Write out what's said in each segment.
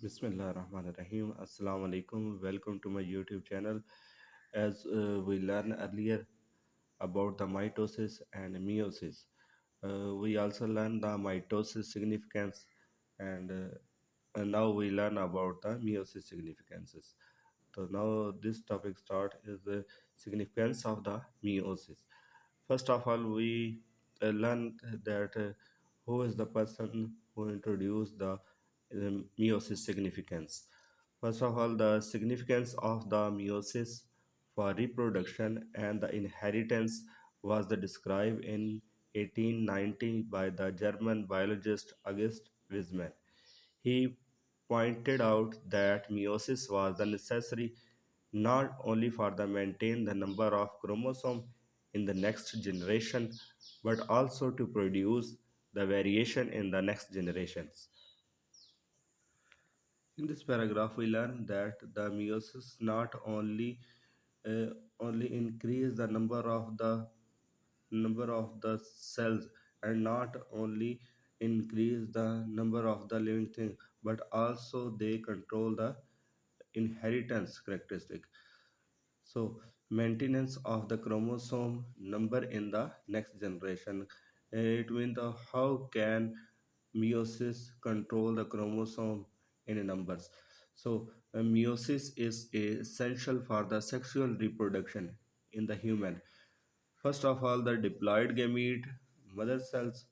Bismillah Rahman Rahim. Assalamu alaikum. Welcome to my YouTube channel. As we learned earlier about the mitosis and meiosis, we also learned the mitosis significance, and now we learn about the meiosis significances. So now this topic start is the significance of the meiosis. First of all, we learned that who is the person who introduced the meiosis significance. First of all, the significance of the meiosis for reproduction and the inheritance was described in 1890 by the German biologist August Weismann. He pointed out that meiosis was the necessary not only for the maintain the number of chromosome in the next generation but also to produce the variation in the next generations. In this paragraph, we learn that the meiosis not uh, only increase the number of the cells and not only increase the number of the living thing, but also they control the inheritance characteristic. So, maintenance of the chromosome number in the next generation. It means how can meiosis control the chromosome in numbers. So, meiosis is essential for the sexual reproduction in the human. First of all, the diploid gamete, mother cells,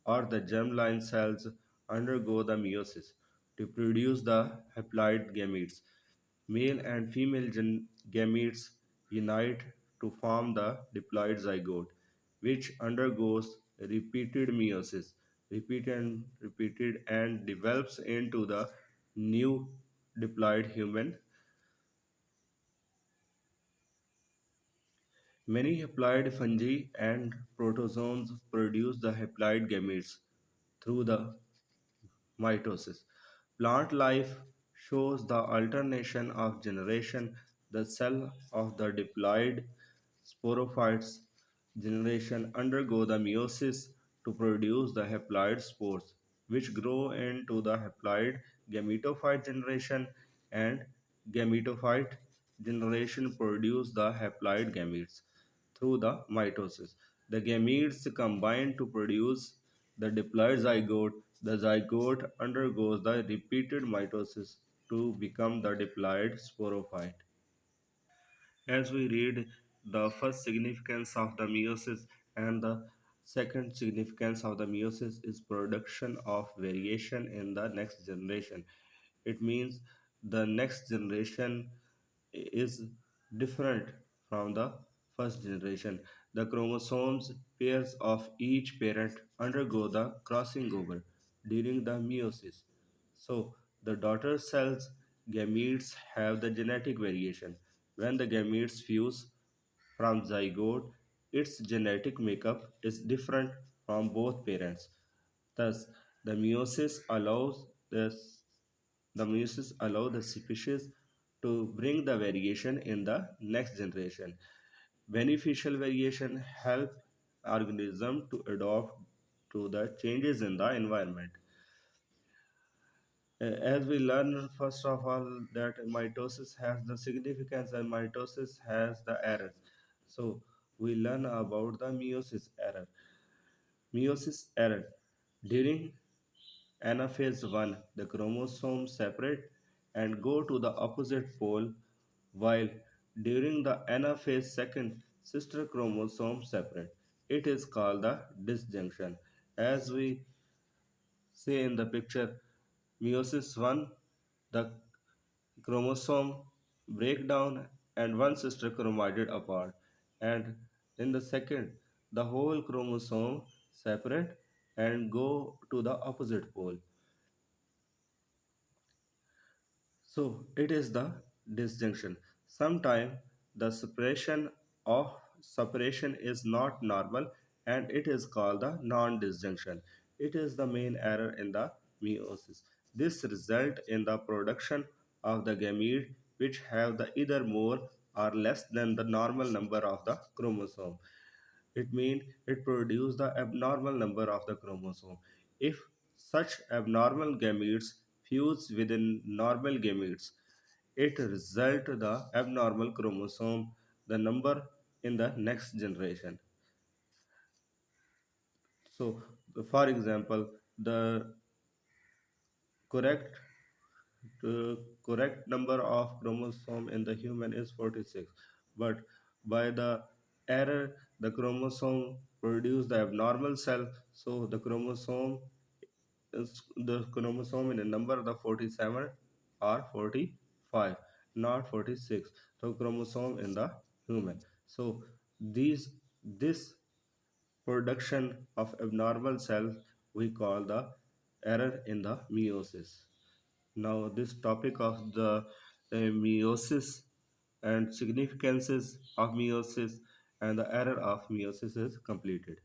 or the germline cells undergo the meiosis to produce the haploid gametes. Male and female gametes unite to form the diploid zygote, which undergoes repeated meiosis, repeated and develops into the new diploid human. Many haploid fungi and protozoans produce the haploid gametes through the mitosis. Plant life shows the alternation of generation. The cell of the diploid sporophytes generation undergo the meiosis to produce the haploid spores, which grow into the haploid gametophyte generation, and gametophyte generation produce the haploid gametes through the mitosis. The gametes combine to produce the diploid zygote. The zygote undergoes the repeated mitosis to become the diploid sporophyte. As we read the first significance of the meiosis and the second significance of the meiosis is production of variation in the next generation. It means the next generation is different from the first generation. The chromosomes pairs of each parent undergo the crossing over during the meiosis. So the daughter cell's gametes have the genetic variation. When the gametes fuse from zygote, its genetic makeup is different from both parents. Thus, the meiosis allows the species to bring the variation in the next generation. Beneficial variation help organism to adapt to the changes in the environment. As we learn, first of all, that mitosis has the significance and mitosis has the errors. So we learn about the meiosis error. Meiosis error. During anaphase 1, the chromosomes separate and go to the opposite pole, while during the anaphase second, sister chromosomes separate. It is called the disjunction. As we see in the picture, meiosis 1, the chromosome breakdown and one sister chromatid apart, and in the second, the whole chromosome separate and go to the opposite pole. So it is the disjunction. Sometimes the separation is not normal and it is called the non-disjunction. It is the main error in the meiosis. This result in the production of the gamete which have the either more or less than the normal number of the chromosome. It means it produces the abnormal number of the chromosome. If such abnormal gametes fuse within normal gametes. It result the abnormal chromosome, the number in the next generation. So, for example, the correct the correct number of chromosome in the human is 46, but by the error the chromosome produce the abnormal cell, so the chromosome in a number the 47 or 45, not 46. So chromosome in the human. So these this production of abnormal cells we call the error in the meiosis. Now, this topic of the meiosis and significances of meiosis and the error of meiosis is completed.